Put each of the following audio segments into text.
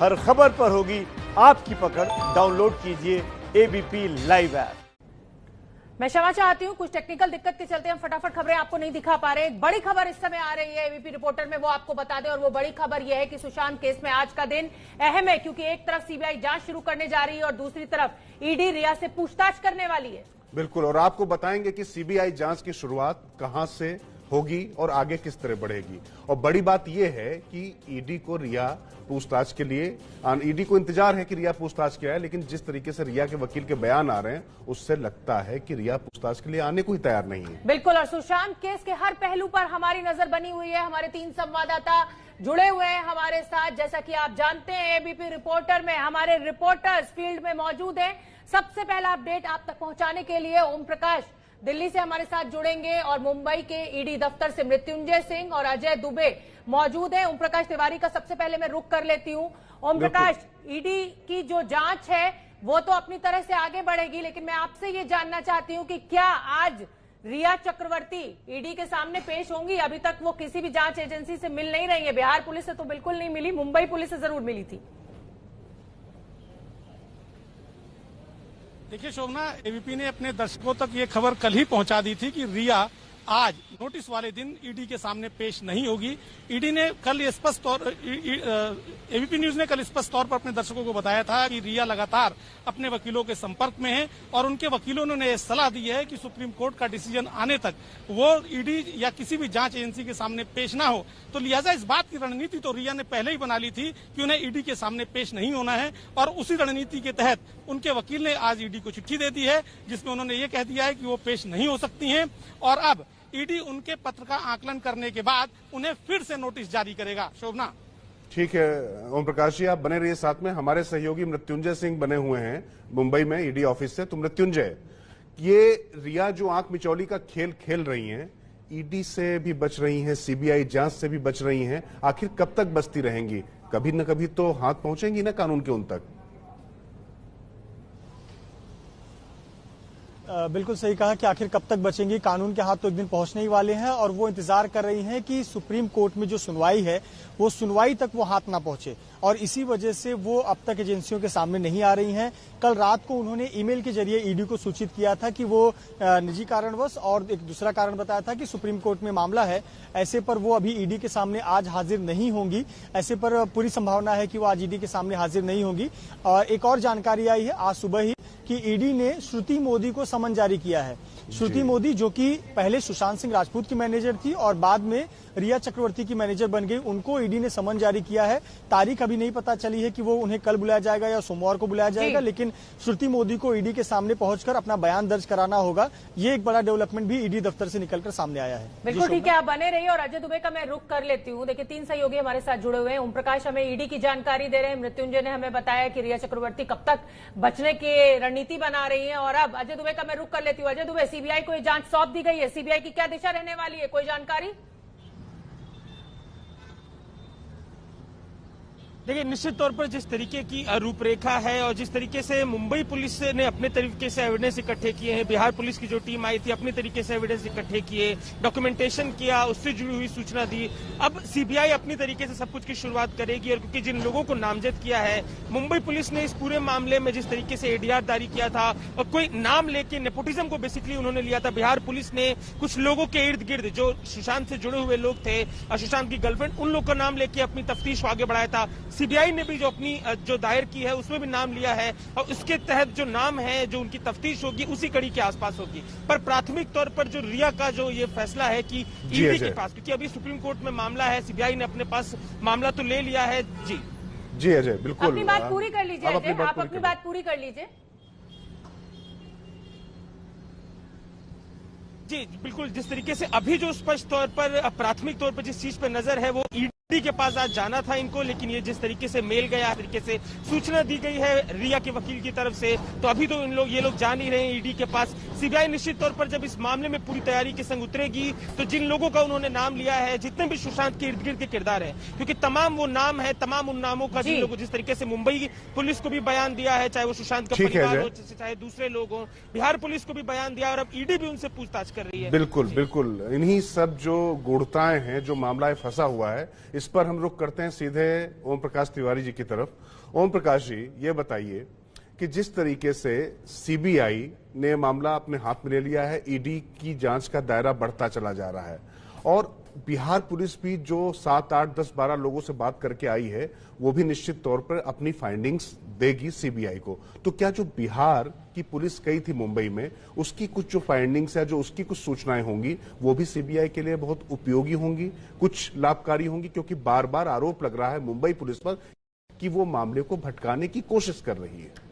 हर खबर पर होगी आपकी पकड़। डाउनलोड कीजिए एबीपी लाइव ऐप। मैं क्षमा चाहती हूं, कुछ टेक्निकल दिक्कत के चलते हम फटाफट खबरें आपको नहीं दिखा पा रहे। एक बड़ी खबर इस समय आ रही है एबीपी रिपोर्टर में, वो आपको बता दें। और वो बड़ी खबर यह है कि सुशांत केस में आज का दिन अहम है, क्योंकि एक तरफ सीबीआई जांच शुरू करने जा रही है और दूसरी तरफ ईडी रिया से पूछताछ करने वाली है। बिल्कुल, और आपको बताएंगे कि सीबीआई जांच की शुरुआत कहां से होगी और आगे किस तरह बढ़ेगी। और बड़ी बात यह है कि ईडी को रिया पूछताछ के लिए, ईडी को इंतजार है कि रिया पूछताछ के आए, लेकिन जिस तरीके से रिया के वकील के बयान आ रहे हैं उससे लगता है कि रिया पूछताछ के लिए आने को ही तैयार नहीं है। बिल्कुल, और सुशांत केस के हर पहलू पर हमारी नजर बनी हुई है। हमारे 3 संवाददाता जुड़े हुए हैं हमारे साथ। जैसा कि आप जानते हैं, एबीपी रिपोर्टर में हमारे रिपोर्टर्स फील्ड में मौजूद हैं। सबसे पहला अपडेट आप तक पहुंचाने के लिए ओम प्रकाश दिल्ली से हमारे साथ जुड़ेंगे और मुंबई के ईडी दफ्तर से मृत्युंजय सिंह और अजय दुबे मौजूद हैं। ओम प्रकाश तिवारी का सबसे पहले मैं रुख कर लेती हूं। ओम प्रकाश, ईडी की जो जांच है वो तो अपनी तरह से आगे बढ़ेगी, लेकिन मैं आपसे ये जानना चाहती हूं कि क्या आज रिया चक्रवर्ती ईडी के सामने पेश होंगी? अभी तक वो किसी भी जांच एजेंसी से मिल नहीं रही है। बिहार पुलिस से तो बिल्कुल नहीं मिली, मुंबई पुलिस से जरूर मिली थी। देखिए शोभना, एबीपी ने अपने दर्शकों तक ये खबर कल ही पहुंचा दी थी कि रिया आज नोटिस वाले दिन ईडी के सामने पेश नहीं होगी। ईडी ने कल स्पष्ट तौर एबीपी न्यूज ने कल स्पष्ट तौर पर अपने दर्शकों को बताया था कि रिया लगातार अपने वकीलों के संपर्क में है और उनके वकीलों ने सलाह दी है कि सुप्रीम कोर्ट का डिसीजन आने तक वो ईडी या किसी भी जांच एजेंसी के सामने पेश ना हो। तो लिहाजा इस बात की रणनीति तो रिया ने पहले ही बना ली थी कि उन्हें ईडी के सामने पेश नहीं होना है, और उसी रणनीति के तहत उनके वकील ने आज ईडी को चिट्ठी दे दी है जिसमें उन्होंने ये कह दिया है कि वो पेश नहीं हो सकती हैं और अब ईडी उनके पत्र का आकलन करने के बाद उन्हें फिर से नोटिस जारी करेगा। शोभना, ठीक है ओम प्रकाश जी, आप बने रहिए साथ में। हमारे सहयोगी मृत्युंजय सिंह बने हुए हैं मुंबई में ईडी ऑफिस से। तो मृत्युंजय, ये रिया जो आंख मिचौली का खेल खेल रही हैं, ईडी से भी बच रही हैं, सीबीआई जांच से भी बच रही हैं, आखिर कब तक बचती रहेंगी? कभी न कभी तो हाथ पहुंचेंगी ना कानून के उन तक। बिल्कुल सही कहा कि आखिर कब तक बचेंगी, कानून के हाथ तो एक दिन पहुंचने ही वाले हैं और वो इंतजार कर रही हैं कि सुप्रीम कोर्ट में जो सुनवाई है वो सुनवाई तक वो हाथ ना पहुंचे, और इसी वजह से वो अब तक एजेंसियों के सामने नहीं आ रही हैं। कल रात को उन्होंने ईमेल के जरिए ईडी को सूचित किया था कि वो निजी कारणवश और एक दूसरा कारण बताया था कि सुप्रीम कोर्ट में मामला है, ऐसे पर वो अभी ईडी के सामने आज हाजिर नहीं होंगी। ऐसे पर पूरी संभावना है कि वो आज ईडी के सामने हाजिर नहीं होंगी। और एक और जानकारी आई है आज सुबह ही कि ईडी ने श्रुति मोदी को समन जारी किया है। श्रुति मोदी जो कि पहले सुशांत सिंह राजपूत की मैनेजर थी और बाद में रिया चक्रवर्ती की मैनेजर बन गई, उनको ईडी ने समन जारी किया है। तारीख अभी नहीं पता चली है कि वो उन्हें कल बुलाया जाएगा या सोमवार को बुलाया जाएगा, लेकिन श्रुति मोदी को ईडी के सामने पहुंचकर अपना बयान दर्ज कराना होगा। ये एक बड़ा डेवलपमेंट भी ईडी दफ्तर से निकलकर सामने आया है। बिल्कुल ठीक है, आप बने रहिए। और अजय दुबे का मैं रुख कर लेती हूँ। देखिए, 3 सहयोगी हमारे साथ जुड़े हुए हैं। ओम प्रकाश हमें ईडी की जानकारी दे रहे हैं, मृत्युंजय ने हमें बताया कि रिया चक्रवर्ती कब तक बचने की रणनीति बना रही है, और अब अजय दुबे का मैं रुख कर लेती हूँ। अजय दुबे, सीबीआई को ये जांच सौंप दी गई है, सीबीआई की क्या दिशा रहने वाली है, कोई जानकारी? देखिए, निश्चित तौर पर जिस तरीके की रूपरेखा है और जिस तरीके से मुंबई पुलिस ने अपने तरीके से एविडेंस इकट्ठे किए हैं, बिहार पुलिस की जो टीम आई थी अपने तरीके से एविडेंस इकट्ठे किए, डॉक्यूमेंटेशन किया, उससे जुड़ी हुई सूचना दी। अब सीबीआई अपनी तरीके से सब कुछ की शुरुआत करेगी, और क्योंकि जिन लोगों को नामजद किया है मुंबई पुलिस ने इस पूरे मामले में, जिस तरीके से एडीआर जारी किया था और कोई नाम लेके नेपोटिज्म को बेसिकली उन्होंने लिया था। बिहार पुलिस ने कुछ लोगों के इर्द गिर्द जो सुशांत से जुड़े हुए लोग थे, सुशांत की गर्लफ्रेंड, उन लोग का नाम लेके अपनी तफ्तीश को आगे बढ़ाया था। सीबीआई ने भी जो अपनी जो दायर की है उसमें भी नाम लिया है, और उसके तहत जो नाम है, जो उनकी तफ्तीश होगी उसी कड़ी के आसपास होगी। पर प्राथमिक तौर पर जो रिया का जो ये फैसला है कि ईडी के पास, क्योंकि अभी सुप्रीम कोर्ट में मामला है, सीबीआई ने अपने पास मामला तो ले लिया है। जी अजय, बिल्कुल अपनी बात पूरी कर लीजिए। आप अपनी बात पूरी कर लीजिए। जी बिल्कुल, जिस तरीके से अभी जो स्पष्ट तौर पर प्राथमिक तौर पर जिस चीज पे नजर है वो ईडी के पास आज जाना था इनको, लेकिन ये जिस तरीके से मेल गया, तरीके से सूचना दी गई है रिया के वकील की तरफ से, तो अभी तो ये लोग जा नहीं रहे हैं ईडी के पास। सीबीआई निश्चित तौर पर जब इस मामले में पूरी तैयारी के संग उतरेगी तो जिन लोगों का उन्होंने नाम लिया है, जितने भी सुशांत के इर्द गिर्द के किरदार है, क्योंकि तमाम वो नाम है, तमाम उन नामों का जिन लोगों, जिस तरीके से मुंबई पुलिस को भी बयान दिया है, चाहे वो सुशांत का परिवार हो, चाहे दूसरे लोग हो, बिहार पुलिस को भी बयान दिया और अब ईडी भी उनसे पूछताछ कर रही है। बिल्कुल बिल्कुल, इन्हीं सब जो गूढ़ताएं हैं, जो मामला फंसा हुआ है, इस पर हम रुख करते हैं सीधे ओम प्रकाश तिवारी जी की तरफ। ओम प्रकाश जी, ये बताइए कि जिस तरीके से सीबीआई ने मामला अपने हाथ में ले लिया है, ईडी की जांच का दायरा बढ़ता चला जा रहा है और बिहार पुलिस भी जो 7, 8, 10, 12 लोगों से बात करके आई है वो भी निश्चित तौर पर अपनी फाइंडिंग्स देगी सीबीआई को। तो क्या जो बिहार की पुलिस गई थी मुंबई में, उसकी कुछ जो फाइंडिंग्स है, जो उसकी कुछ सूचनाएं होंगी, वो भी सीबीआई के लिए बहुत उपयोगी होंगी, कुछ लाभकारी होंगी? क्योंकि बार बार आरोप लग रहा है मुंबई पुलिस पर कि वो मामले को भटकाने की कोशिश कर रही है।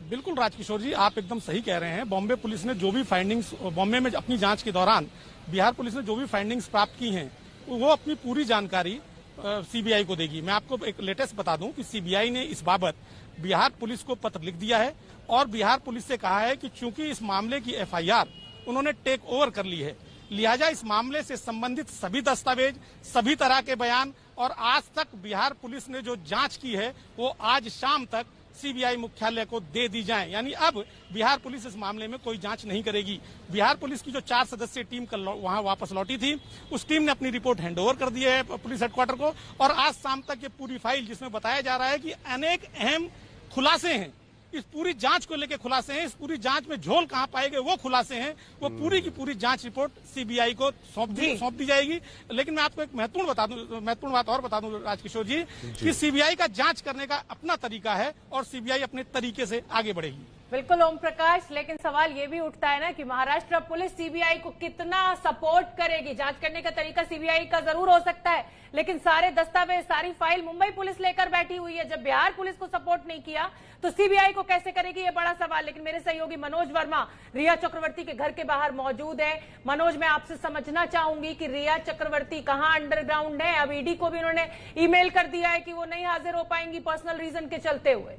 बिल्कुल राजकिशोर जी, आप एकदम सही कह रहे हैं। बॉम्बे पुलिस ने जो भी फाइंडिंग्स बॉम्बे में अपनी जांच के दौरान बिहार पुलिस ने जो भी फाइंडिंग्स प्राप्त की हैं, वो अपनी पूरी जानकारी सीबीआई को देगी। मैं आपको एक लेटेस्ट बता दूं कि सीबीआई ने इस बाबत बिहार पुलिस को पत्र लिख दिया है और बिहार पुलिस से कहा है कि चूंकि इस मामले की एफआईआर उन्होंने टेक ओवर कर ली है, लिहाजा इस मामले से संबंधित सभी दस्तावेज, सभी तरह के बयान और आज तक बिहार पुलिस ने जो जांच की है वो आज शाम तक सीबीआई मुख्यालय को दे दी जाए। यानी अब बिहार पुलिस इस मामले में कोई जांच नहीं करेगी। बिहार पुलिस की जो 4 सदस्यीय टीम कल वहां वापस लौटी थी, उस टीम ने अपनी रिपोर्ट हैंडओवर कर दी है पुलिस हेडक्वार्टर को और आज शाम तक ये पूरी फाइल, जिसमें बताया जा रहा है कि अनेक अहम खुलासे हैं, इस पूरी जांच को लेकर खुलासे हैं, इस पूरी जांच में झोल कहां पाए गए वो खुलासे हैं, वो पूरी की पूरी जांच रिपोर्ट सीबीआई को सौंप दी जाएगी। लेकिन मैं आपको एक महत्वपूर्ण बात और बता दूं राजकिशोर जी कि सीबीआई का जांच करने का अपना तरीका है और सीबीआई अपने तरीके से आगे बढ़ेगी। बिल्कुल ओम प्रकाश, लेकिन सवाल ये भी उठता है ना कि महाराष्ट्र पुलिस सीबीआई को कितना सपोर्ट करेगी। जांच करने का तरीका सीबीआई का जरूर हो सकता है, लेकिन सारे दस्तावेज, सारी फाइल मुंबई पुलिस लेकर बैठी हुई है। जब बिहार पुलिस को सपोर्ट नहीं किया तो सीबीआई को कैसे करेगी, ये बड़ा सवाल। लेकिन मेरे सहयोगी मनोज वर्मा रिया चक्रवर्ती के घर के बाहर मौजूद है। मनोज, मैं आपसे समझना चाहूंगी कि रिया चक्रवर्ती कहां अंडरग्राउंड है। अब ईडी को भी उन्होंने ईमेल कर दिया है कि वो नहीं हाजिर हो पाएंगी पर्सनल रीजन के चलते हुए।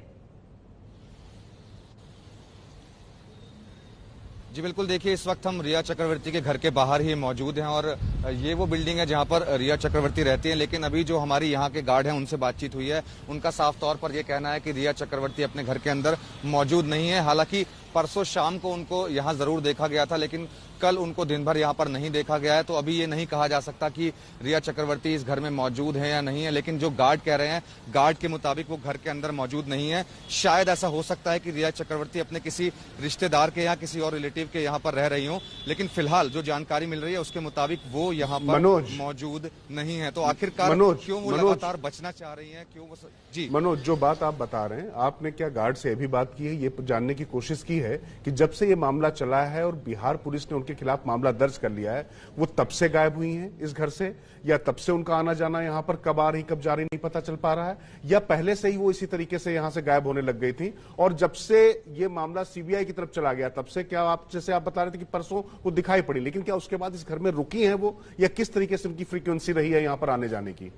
जी बिल्कुल, देखिए इस वक्त हम रिया चक्रवर्ती के घर के बाहर ही मौजूद हैं और ये वो बिल्डिंग है जहां पर रिया चक्रवर्ती रहती हैं। लेकिन अभी जो हमारी यहाँ के गार्ड हैं उनसे बातचीत हुई है, उनका साफ तौर पर यह कहना है कि रिया चक्रवर्ती अपने घर के अंदर मौजूद नहीं है। हालांकि परसों शाम को उनको यहाँ जरूर देखा गया था, लेकिन कल उनको दिन भर यहाँ पर नहीं देखा गया है। तो अभी ये नहीं कहा जा सकता कि रिया चक्रवर्ती इस घर में मौजूद है या नहीं है। लेकिन जो गार्ड कह रहे हैं, गार्ड के मुताबिक वो घर के अंदर मौजूद नहीं है। शायद ऐसा हो सकता है कि रिया चक्रवर्ती अपने किसी रिश्तेदार के या किसी और रिलेटिव के यहाँ पर रह रही हो, लेकिन फिलहाल जो जानकारी मिल रही है उसके मुताबिक वो यहाँ पर मौजूद नहीं है। तो आखिरकार क्यों वो लगातार बचना चाह रही है, क्यों वो जी मनोज, जो बात आप बता रहे हैं, आपने क्या गार्ड से भी बात की है, ये जानने की कोशिश की है कि जब से ये मामला चला है और बिहार पुलिस ने उनके खिलाफ मामला दर्ज कर लिया है, वो तब से गायब हुई हैं इस घर से, या तब से उनका आना जाना यहाँ पर कब आ रही कब जा रही नहीं पता चल पा रहा है, या पहले से ही वो इसी तरीके से यहाँ से गायब होने लग गई थी? और जब से ये मामला सीबीआई की तरफ चला गया तब से क्या आप, जैसे आप बता रहे थे कि परसों वो दिखाई पड़ी, लेकिन क्या उसके बाद इस घर में रुकी है वो, या किस तरीके से उनकी फ्रीक्वेंसी रही है यहाँ पर आने जाने की?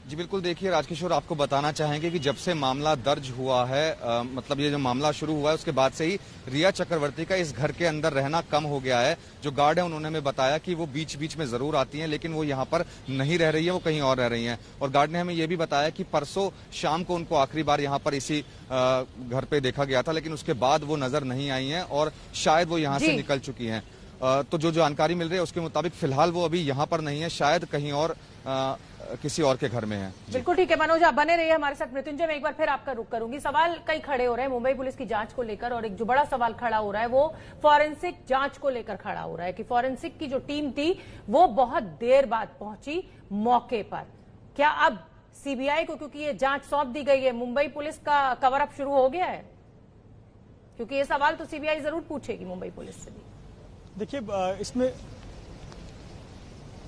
जी बिल्कुल, देखिए राजकिशोर, आपको बताना चाहेंगे कि जब से मामला दर्ज हुआ है, मतलब ये जो मामला शुरू हुआ है उसके बाद से ही रिया चक्रवर्ती का इस घर के अंदर रहना कम हो गया है। जो गार्ड है उन्होंने हमें बताया कि वो बीच बीच में जरूर आती हैं, लेकिन वो यहाँ पर नहीं रह रही है, वो कहीं और रह रही हैं। और गार्ड ने हमें ये भी बताया कि परसों शाम को उनको आखिरी बार यहाँ पर इसी घर पे देखा गया था, लेकिन उसके बाद वो नजर नहीं आई हैं और शायद वो यहाँ से निकल चुकी हैं। तो जो जानकारी मिल रही है उसके मुताबिक फिलहाल वो अभी यहाँ पर नहीं है, शायद कहीं और किसी और के घर में है। बिल्कुल ठीक है मनोज, आप बने रहिए हमारे साथ। मृत्युंजय, मैं एक बार फिर आपका रुख करूंगी। सवाल कई खड़े हो रहे हैं मुंबई पुलिस की जांच को लेकर, और एक जो बड़ा सवाल खड़ा हो रहा है वो फॉरेंसिक जांच को लेकर खड़ा हो रहा है कि फॉरेंसिक की जो टीम थी वो बहुत देर बाद पहुंची मौके पर। क्या अब सीबीआई को, क्योंकि ये जांच सौंप दी गई है, मुंबई पुलिस का कवर अप शुरू हो गया है? क्योंकि ये सवाल तो सीबीआई जरूर पूछेगी मुंबई पुलिस से भी।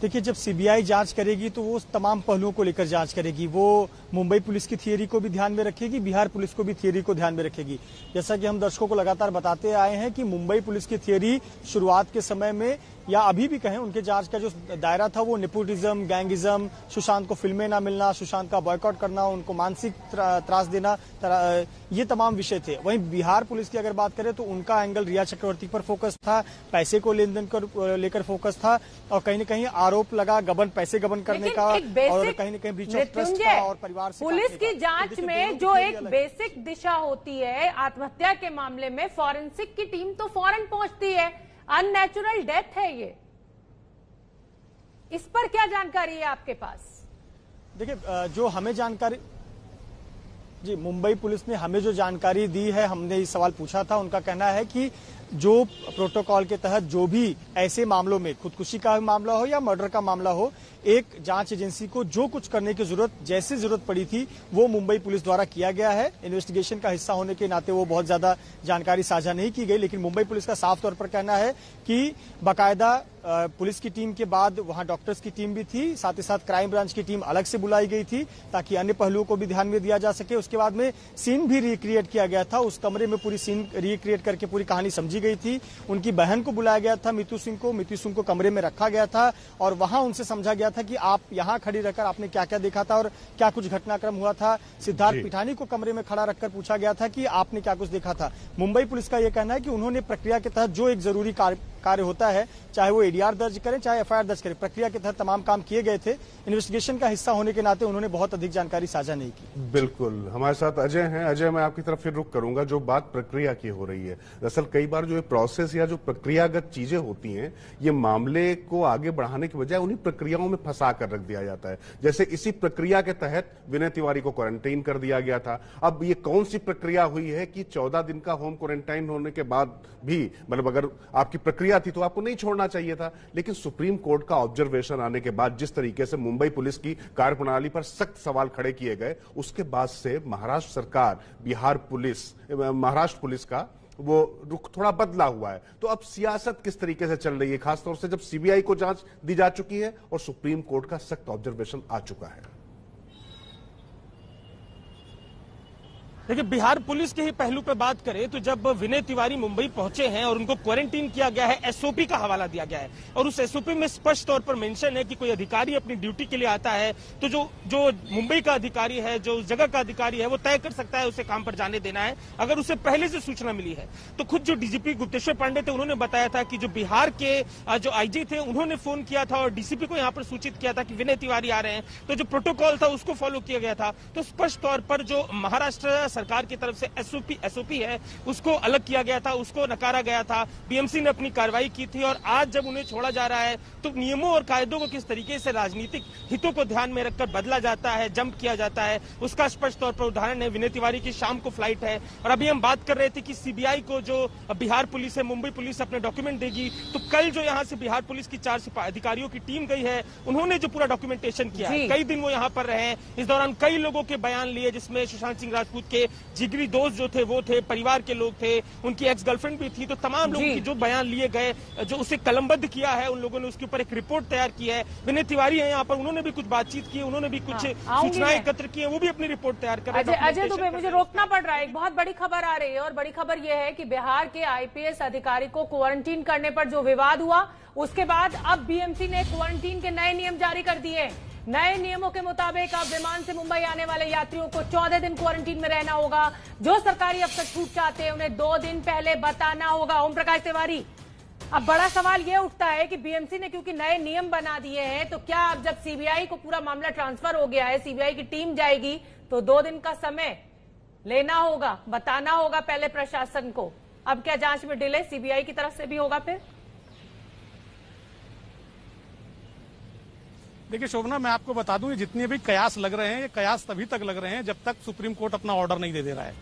देखिए जब सीबीआई जांच करेगी तो वो तमाम पहलुओं को लेकर जांच करेगी। वो मुंबई पुलिस की थियरी को भी ध्यान में रखेगी, बिहार पुलिस को भी थियरी को ध्यान में रखेगी। जैसा कि हम दर्शकों को लगातार बताते आए हैं कि मुंबई पुलिस की थियरी शुरुआत के समय में, या अभी भी कहें, उनके जांच का जो दायरा था वो नेपोटिज्म, गैंगिज्म, सुशांत को फिल्में ना मिलना, सुशांत का बॉयकॉट करना, उनको मानसिक त्रास देना, ये तमाम विषय थे। वहीं बिहार पुलिस की अगर बात करें तो उनका एंगल रिया चक्रवर्ती पर फोकस था, पैसे को लेन देन को लेकर फोकस था, और कहीं न कहीं आरोप लगा पैसे गबन करने का, और कहीं न कहीं ब्रीच ऑफ ट्रस्ट का, और परिवार से पुलिस की जांच में जो एक बेसिक दिशा होती है आत्महत्या के मामले में, फॉरेंसिक की टीम तो फौरन पहुंचती है। अननेचुरल डेथ है ये, इस पर क्या जानकारी है आपके पास? देखिए, जो हमें जानकारी जी मुंबई पुलिस ने हमें जो जानकारी दी है, हमने इस सवाल पूछा था, उनका कहना है कि जो प्रोटोकॉल के तहत जो भी ऐसे मामलों में खुदकुशी का मामला हो या मर्डर का मामला हो, एक जांच एजेंसी को जो कुछ करने की जैसी जरूरत पड़ी थी वो मुंबई पुलिस द्वारा किया गया है। इन्वेस्टिगेशन का हिस्सा होने के नाते वो बहुत ज्यादा जानकारी साझा नहीं की गई, लेकिन मुंबई पुलिस का साफ तौर पर कहना है कि बाकायदा पुलिस की टीम के बाद वहां डॉक्टर्स की टीम भी थी, साथ ही साथ क्राइम ब्रांच की टीम अलग से बुलाई गई थी ताकि अन्य पहलुओं को भी ध्यान में दिया जा सके। उसके बाद में सीन भी रिक्रिएट किया गया था, उस कमरे में पूरी सीन रिक्रिएट करके पूरी कहानी समझी गई थी। उनकी बहन को बुलाया गया था, मितू सिंह को कमरे में रखा गया था और वहां उनसे समझा गया था कि आप यहां खड़ी रहकर आपने क्या क्या देखा था और क्या कुछ घटनाक्रम हुआ था। सिद्धार्थ पिठानी को कमरे में खड़ा रखकर पूछा गया था कि आपने क्या कुछ देखा था। मुंबई पुलिस का यह कहना है कि उन्होंने प्रक्रिया के तहत जो एक जरूरी कार्य होता है, चाहे वो एडीआर दर्ज करें चाहे एफआईआर दर्ज करें, प्रक्रिया के तहत तमाम काम किए गए थे। इन्वेस्टिगेशन का हिस्सा होने के नाते उन्होंने बहुत अधिक जानकारी साझा नहीं की। बिल्कुल, हमारे साथ अजय हैं। अजय, मैं आपकी तरफ फिर रुक करूंगा। जो बात प्रक्रिया की हो रही है, दरअसल कई बार जो प्रोसेस या जो प्रक्रियागत चीजें होती हैं, ये मामले को आगे बढ़ाने की बजाय उन्हीं प्रक्रियाओं में फंसा कर रख दिया जाता है। जैसे इसी प्रक्रिया के तहत विनय तिवारी को क्वारंटाइन कर दिया गया था। अब ये कौन सी प्रक्रिया हुई है कि 14 दिन का होम क्वारंटाइन होने के बाद भी, मतलब अगर आपकी प्रक्रिया थी तो आपको नहीं छोड़ना चाहिए था, लेकिन सुप्रीम कोर्ट का ऑब्जर्वेशन आने के बाद जिस तरीके से मुंबई पुलिस की कार्यप्रणाली पर सख्त सवाल खड़े किए गए, उसके बाद से महाराष्ट्र सरकार, महाराष्ट्र पुलिस का वो रुख थोड़ा बदला हुआ है। तो अब सियासत किस तरीके से चल रही है, खासतौर से जब सीबीआई को जांच दी जा चुकी है और सुप्रीम कोर्ट का सख्त ऑब्जर्वेशन आ चुका है? देखिए, बिहार पुलिस के ही पहलू पर बात करें तो जब विनय तिवारी मुंबई पहुंचे हैं और उनको क्वारंटीन किया गया है, एसओपी का हवाला दिया गया है और उस एसओपी में स्पष्ट तौर पर मेंशन है कि कोई अधिकारी अपनी ड्यूटी के लिए आता है तो जो मुंबई का अधिकारी है, जो जगह का अधिकारी है, वो तय कर सकता है उसे काम पर जाने देना है अगर उसे पहले से सूचना मिली है। तो खुद जो डीजीपी गुप्तेश्वर पांडे थे, उन्होंने बताया था कि जो बिहार के जो आईजी थे, उन्होंने फोन किया था और डीसीपी को यहाँ पर सूचित किया था कि विनय तिवारी आ रहे हैं, तो जो प्रोटोकॉल था उसको फॉलो किया गया था। तो स्पष्ट तौर पर जो महाराष्ट्र सरकार की तरफ से एसओपी है उसको अलग किया गया था, उसको नकारा गया था। बीएमसी ने अपनी कार्रवाई की थी और आज जब उन्हें छोड़ा जा रहा है तो नियमों और कायदों को किस तरीके से राजनीतिक हितों को ध्यान में रखकर बदला जाता है, जंप किया जाता है, उसका स्पष्ट तौर पर उदाहरण है। विनय तिवारी की शाम को फ्लाइट है और अभी हम बात कर रहे थे कि सीबीआई को जो बिहार पुलिस है, मुंबई पुलिस अपने डॉक्यूमेंट देगी, तो कल जो यहाँ से बिहार पुलिस की 4 अधिकारियों की टीम गई है, उन्होंने जो पूरा डॉक्यूमेंटेशन किया है, कई दिन वो यहाँ पर रहे, इस दौरान कई लोगों के बयान लिए, जिसमें सुशांत सिंह राजपूत के जिगरी दोस्त जो थे वो थे, परिवार के लोग थे, उनकी एक्स गर्लफ्रेंड भी थी। तो तमाम लोगों की जो बयान लिए गए, जो उसे कलमबद्ध किया है, उन लोगों ने उसके ऊपर एक रिपोर्ट तैयार की है। विनय तिवारी है यहाँ पर, उन्होंने भी कुछ बातचीत की, उन्होंने भी कुछ सूचनाएं एकत्र की है, वो भी अपनी रिपोर्ट तैयार कर रहे हैं। अजय दुबे, मुझे रोकना पड़ रहा है, एक बहुत बड़ी खबर आ रही है और बड़ी खबर यह है कि बिहार के आईपीएस अधिकारी को क्वारंटीन करने पर जो विवाद हुआ, उसके बाद अब बीएमसी ने क्वारंटीन के नए नियम जारी कर दिए। नए नियमों के मुताबिक अब विमान से मुंबई आने वाले यात्रियों को 14 दिन क्वारंटीन में रहना होगा। जो सरकारी अफसर छूट चाहते हैं उन्हें 2 दिन पहले बताना होगा। ओम प्रकाश तिवारी, अब बड़ा सवाल यह उठता है कि बीएमसी ने क्योंकि नए नियम बना दिए हैं, तो क्या अब जब सीबीआई को पूरा मामला ट्रांसफर हो गया है, सीबीआई की टीम जाएगी तो 2 दिन का समय लेना होगा, बताना होगा पहले प्रशासन को। अब क्या जांच में डिले सीबीआई की तरफ से भी होगा फिर? देखिए शोभना, मैं आपको बता दूं, ये जितने भी कयास लग रहे हैं, ये कयास तभी तक लग रहे हैं जब तक सुप्रीम कोर्ट अपना ऑर्डर नहीं दे रहा है।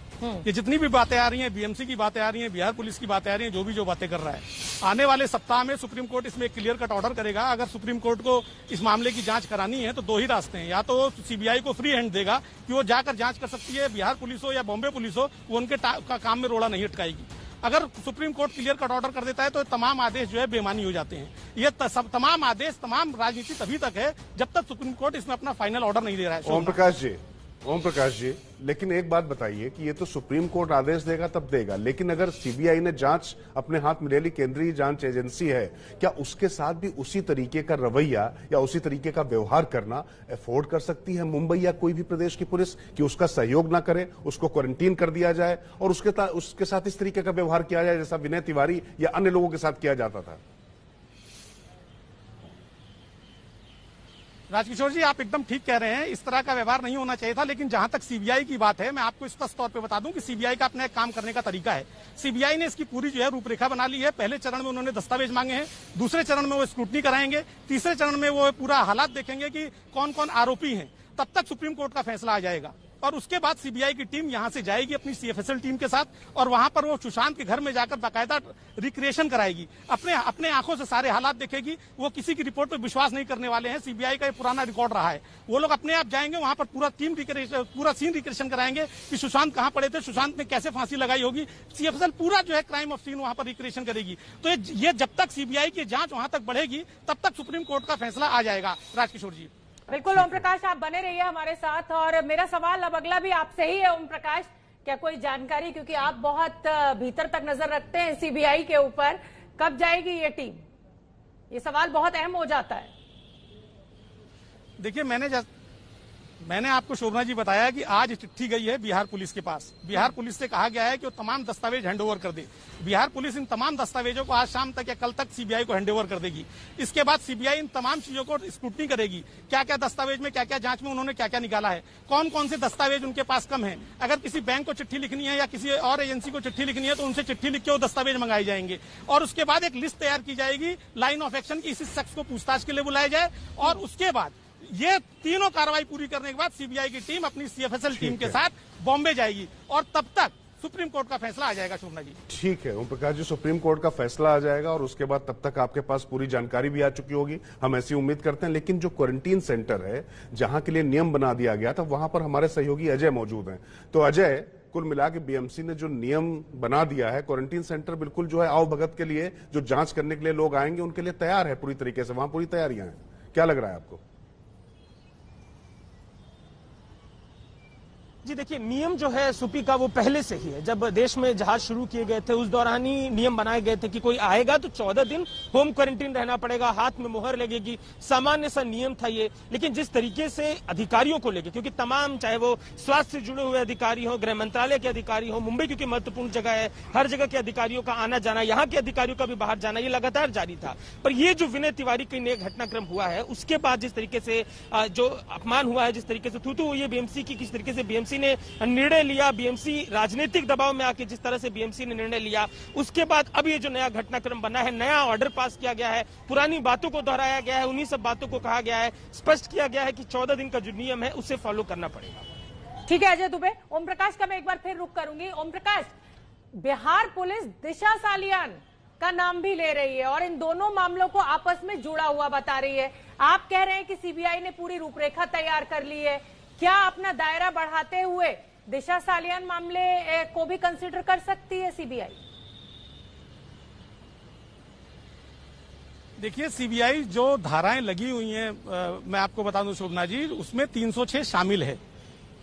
ये जितनी भी बातें आ रही हैं, बीएमसी की बातें आ रही हैं, बिहार पुलिस की बातें आ रही हैं, जो बातें कर रहा है, आने वाले सप्ताह में सुप्रीम कोर्ट इसमें क्लियर कट ऑर्डर करेगा। अगर सुप्रीम कोर्ट को इस मामले की जांच करानी है तो 2 ही रास्ते हैं, या तो सीबीआई को फ्री हैंड देगा कि वो जाकर जांच कर सकती है, बिहार पुलिस हो या बॉम्बे पुलिस हो, वो उनके काम में रोड़ा नहीं अटकाएगी। अगर supreme court clear cut order कर देता है तो तमाम आदेश जो है बेमानी हो जाते हैं। ये तमाम आदेश, तमाम राजनीति तभी तक है जब तक सुप्रीम कोर्ट इसमें अपना फाइनल ऑर्डर नहीं दे रहा है। ओम प्रकाश जी, लेकिन एक बात बताइए कि ये तो सुप्रीम कोर्ट आदेश देगा तब देगा, लेकिन अगर सीबीआई ने जांच अपने हाथ में ले ली, केंद्रीय जांच एजेंसी है, क्या उसके साथ भी उसी तरीके का रवैया या उसी तरीके का व्यवहार करना अफोर्ड कर सकती है मुंबई या कोई भी प्रदेश की पुलिस, कि उसका सहयोग ना करे, उसको क्वारंटीन कर दिया जाए और उसके साथ इस तरीके का व्यवहार किया जाए जैसा विनय तिवारी या अन्य लोगों के साथ किया जाता था? राजकिशोर जी, आप एकदम ठीक कह रहे हैं, इस तरह का व्यवहार नहीं होना चाहिए था। लेकिन जहां तक सीबीआई की बात है, मैं आपको स्पष्ट तौर पे बता दूं कि सीबीआई का अपना एक काम करने का तरीका है। सीबीआई ने इसकी पूरी जो है रूपरेखा बना ली है। पहले चरण में उन्होंने दस्तावेज मांगे हैं, दूसरे चरण में वो स्क्रूटनी कराएंगे, तीसरे चरण में वो पूरा हालात देखेंगे कि कौन कौन आरोपी हैं। तब तक सुप्रीम कोर्ट का फैसला आ जाएगा और उसके बाद सीबीआई की टीम यहां से जाएगी अपनी सीएफएसएल टीम के साथ और वहां पर वो सुशांत के घर में जाकर बाकायदा रिक्रिएशन कराएगी, अपने आंखों से सारे हालात देखेगी। वो किसी की रिपोर्ट पर विश्वास नहीं करने वाले हैं। सीबीआई का ये पुराना रिकॉर्ड रहा है। वो लोग अपने आप जाएंगे वहां पर, पूरा सीन रिक्रिएशन कराएंगे कि सुशांत कहां पड़े थे, सुशांत ने कैसे फांसी लगाई होगी। सीएफएसएल पूरा जो है क्राइम ऑफ सीन वहां पर रिक्रिएशन करेगी। तो ये जब तक सीबीआई की जांच वहां तक बढ़ेगी तब तक सुप्रीम कोर्ट का फैसला आ जाएगा। राजकिशोर जी, बिल्कुल ओम प्रकाश, आप बने रहिए हमारे साथ। और मेरा सवाल अब अगला भी आपसे ही है ओम प्रकाश, क्या कोई जानकारी, क्योंकि आप बहुत भीतर तक नजर रखते हैं सीबीआई के ऊपर, कब जाएगी ये टीम? ये सवाल बहुत अहम हो जाता है। देखिए, मैंने आपको शोभना जी बताया कि आज चिट्ठी गई है बिहार पुलिस के पास। बिहार पुलिस से कहा गया है कि वो तमाम दस्तावेज हैंडओवर कर दे। बिहार पुलिस इन तमाम दस्तावेजों को आज शाम तक या कल तक सीबीआई को हैंडओवर कर देगी। इसके बाद सीबीआई इन तमाम चीजों को स्क्रूटनी करेगी, क्या क्या दस्तावेज में, क्या क्या जांच में उन्होंने क्या क्या निकाला है, कौन कौन से दस्तावेज उनके पास कम है। अगर किसी बैंक को चिट्ठी लिखनी है या किसी और एजेंसी को चिट्ठी लिखनी है तो उनसे चिट्ठी लिख के वो दस्तावेज मंगाए जाएंगे और उसके बाद एक लिस्ट तैयार की जाएगी लाइन ऑफ एक्शन की, इस शख्स को पूछताछ के लिए बुलाया जाए। और उसके बाद ये तीनों कार्रवाई पूरी करने के बाद सीबीआई की टीम अपनी सीएफएसएल टीम के साथ बॉम्बे जाएगी और तब तक सुप्रीम कोर्ट का फैसला आ जाएगा। शोभना जी, ठीक है ओम प्रकाश जी, सुप्रीम कोर्ट का फैसला आ जाएगा और उसके बाद तब तक आपके पास पूरी जानकारी भी आ चुकी होगी, हम ऐसी उम्मीद करते हैं। लेकिन जो क्वारंटीन सेंटर है जहां के लिए नियम बना दिया गया था, वहां पर हमारे सहयोगी अजय मौजूद हैं। तो अजय, कुल मिला के बीएमसी ने जो नियम बना दिया है, क्वारंटीन सेंटर बिल्कुल जो है आओ भगत के लिए, जो जांच करने के लिए लोग आएंगे उनके लिए तैयार है पूरी तरीके से, वहां पूरी तैयारियां हैं। क्या लग रहा है आपको? जी देखिए, नियम जो है सुपी का वो पहले से ही है। जब देश में जहाज शुरू किए गए थे उस दौरान ही नियम बनाए गए थे कि कोई आएगा तो 14 दिन होम क्वारंटीन रहना पड़ेगा, हाथ में मुहर लगेगी, सामान्य सा नियम था ये। लेकिन जिस तरीके से अधिकारियों को लेके, क्योंकि तमाम चाहे वो स्वास्थ्य से जुड़े हुए अधिकारी हो, गृह मंत्रालय के अधिकारी हो, मुंबई क्योंकि महत्वपूर्ण जगह है, हर जगह के अधिकारियों का आना जाना, यहाँ के अधिकारियों का भी बाहर जाना, ये लगातार जारी था। पर ये जो विनय तिवारी के लिए घटनाक्रम हुआ है उसके बाद जिस तरीके से जो अपमान हुआ है, जिस तरीके से थू हुई है बीएमसी की, किस तरीके से बीएमसी ने निर्णय लिया, बीएमसी राजनीतिक दबाव में आके जिस तरह से बीएमसी ने निर्णय लिया, उसके बाद अब ये जो नया घटनाक्रम बना है, नया ऑर्डर पास किया गया है, पुरानी बातों को दोहराया गया है, उन्हीं सब बातों को कहा गया है, स्पष्ट किया गया है कि 14 दिन का जो नियम है उसे फॉलो करना पड़ेगा। ठीक है अजय दुबे। ओम प्रकाश का मैं एक बार फिर रुक करूंगी। ओम प्रकाश, बिहार पुलिस दिशा सालियान का नाम भी ले रही है और इन दोनों मामलों को आपस में जुड़ा हुआ बता रही है। आप कह रहे हैं कि सीबीआई ने पूरी रूपरेखा तैयार कर ली है, क्या अपना दायरा बढ़ाते हुए दिशा सालियान मामले को भी कंसीडर कर सकती है सीबीआई? देखिए, सीबीआई जो धाराएं लगी हुई हैं, मैं आपको बता दूं शोभना जी, उसमें 306 शामिल है।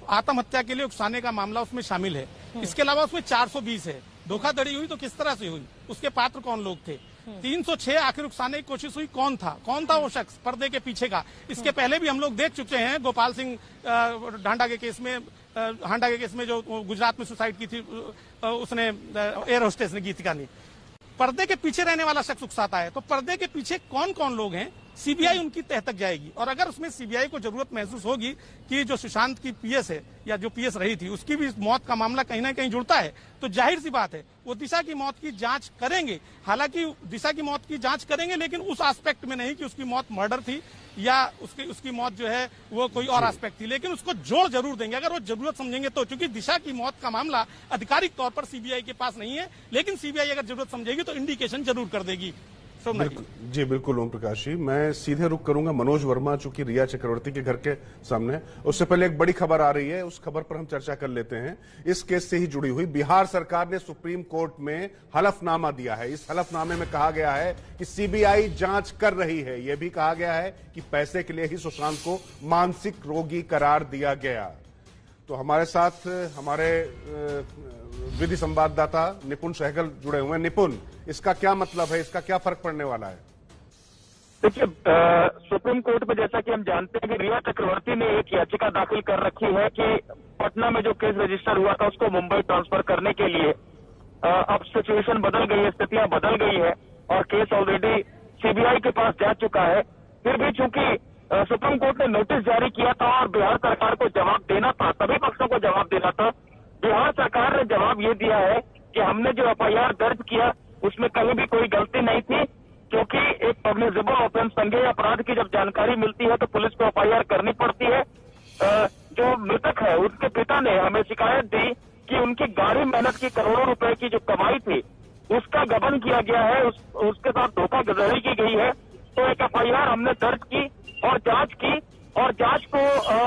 आत्महत्या के लिए उकसाने का मामला उसमें शामिल है। इसके अलावा उसमें 420 है। धोखाधड़ी हुई तो किस तरह से हुई, उसके पात्र कौन लोग थे। 306 आखिर उकसाने की कोशिश हुई, कौन था वो शख्स पर्दे के पीछे का। इसके पहले भी हम लोग देख चुके हैं, गोपाल सिंह हांडा के केस में जो गुजरात में सुसाइड की थी, उसने एयर होस्टेस ने गीतिका ने, पर्दे के पीछे रहने वाला शख्स उकसाता है। तो पर्दे के पीछे कौन कौन लोग हैं, सीबीआई उनकी तह तक जाएगी। और अगर उसमें सीबीआई को जरूरत महसूस होगी कि जो सुशांत की पीएस है या जो पीएस रही थी उसकी भी मौत का मामला कहीं ना कहीं जुड़ता है, तो जाहिर सी बात है वो दिशा की मौत की जांच करेंगे। हालांकि दिशा की मौत की जांच करेंगे, लेकिन उस एस्पेक्ट में नहीं कि उसकी मौत मर्डर थी या उसकी मौत जो है वो कोई और एस्पेक्ट थी, लेकिन उसको जोड़ जरूर देंगे अगर वो जरूरत समझेंगे तो। क्योंकि दिशा की मौत का मामला आधिकारिक तौर पर सीबीआई के पास नहीं है, लेकिन सीबीआई अगर जरूरत समझेगी तो इंडिकेशन जरूर कर देगी। जी बिल्कुल ओम प्रकाश जी, मैं सीधे रुक करूंगा मनोज वर्मा, चूंकि रिया चक्रवर्ती के घर के सामने। उससे पहले एक बड़ी खबर आ रही है, उस खबर पर हम चर्चा कर लेते हैं। इस केस से ही जुड़ी हुई, बिहार सरकार ने सुप्रीम कोर्ट में हलफनामा दिया है। इस हलफनामे में कहा गया है कि सीबीआई जांच कर रही है। यह भी कहा गया है कि पैसे के लिए ही सुशांत को मानसिक रोगी करार दिया गया। तो हमारे साथ हमारे विधि संवाददाता निपुण सहगल जुड़े हुए हैं। निपुण, इसका क्या मतलब है, इसका क्या फर्क पड़ने वाला है? देखिए, सुप्रीम कोर्ट में जैसा कि हम जानते हैं कि रिया चक्रवर्ती ने एक याचिका दाखिल कर रखी है कि पटना में जो केस रजिस्टर हुआ था उसको मुंबई ट्रांसफर करने के लिए अब सिचुएशन बदल गई है, स्थितियां बदल गई है और केस ऑलरेडी सीबीआई के पास जा चुका है। फिर भी चूंकि सुप्रीम कोर्ट ने नोटिस जारी किया था और बिहार सरकार को जवाब देना था, सभी पक्षों को जवाब देना था। बिहार सरकार ने जवाब ये दिया है कि हमने जो एफआईआर दर्ज किया उसमें कहीं भी कोई गलती नहीं थी, क्योंकि एक कॉग्निजेबल ऑफेंस, संज्ञेय अपराध की जब जानकारी मिलती है तो पुलिस को एफआईआर करनी पड़ती है। जो मृतक है उसके पिता ने हमें शिकायत दी कि उनकी गाड़ी मेहनत की करोड़ों रुपए की जो कमाई थी उसका गबन किया गया है, उसके साथ धोखाधड़ी की गई है। तो एक एफआईआर हमने दर्ज की और जांच की, और जांच को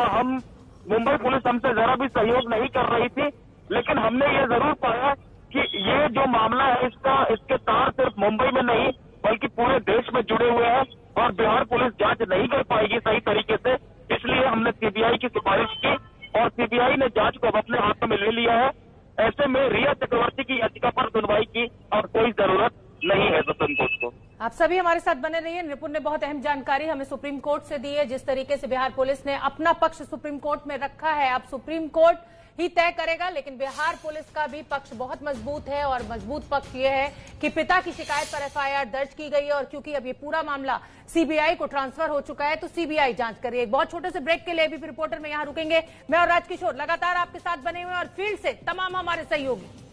हम मुंबई पुलिस हमसे जरा भी सहयोग नहीं कर रही थी, लेकिन हमने ये जरूर पाया कि ये जो मामला है इसके तार सिर्फ मुंबई में नहीं बल्कि पूरे देश में जुड़े हुए हैं और बिहार पुलिस जांच नहीं कर पाएगी सही तरीके से। इसलिए हमने सीबीआई की सिफारिश की और सीबीआई ने जांच को अब अपने हाथों में ले लिया है। ऐसे में रिया चक्रवर्ती की याचिका पर सुनवाई की और कोई जरूरत नहीं है सुप्रीम कोर्ट को। आप सभी हमारे साथ बने रहिए। निपुण ने बहुत अहम जानकारी हमें सुप्रीम कोर्ट से दी है। जिस तरीके से बिहार पुलिस ने अपना पक्ष सुप्रीम कोर्ट में रखा है, अब सुप्रीम कोर्ट ही तय करेगा, लेकिन बिहार पुलिस का भी पक्ष बहुत मजबूत है और मजबूत पक्ष यह है कि पिता की शिकायत पर एफआईआर दर्ज की गई है और क्योंकि अब ये पूरा मामला सीबीआई को ट्रांसफर हो चुका है तो सीबीआई जांच कर रही है। एक बहुत छोटे से ब्रेक के लिए एबीपी रिपोर्टर में यहां रुकेंगे। मैं और राजकिशोर लगातार आपके साथ बने हुए हैं और फील्ड से तमाम हमारे सहयोगी।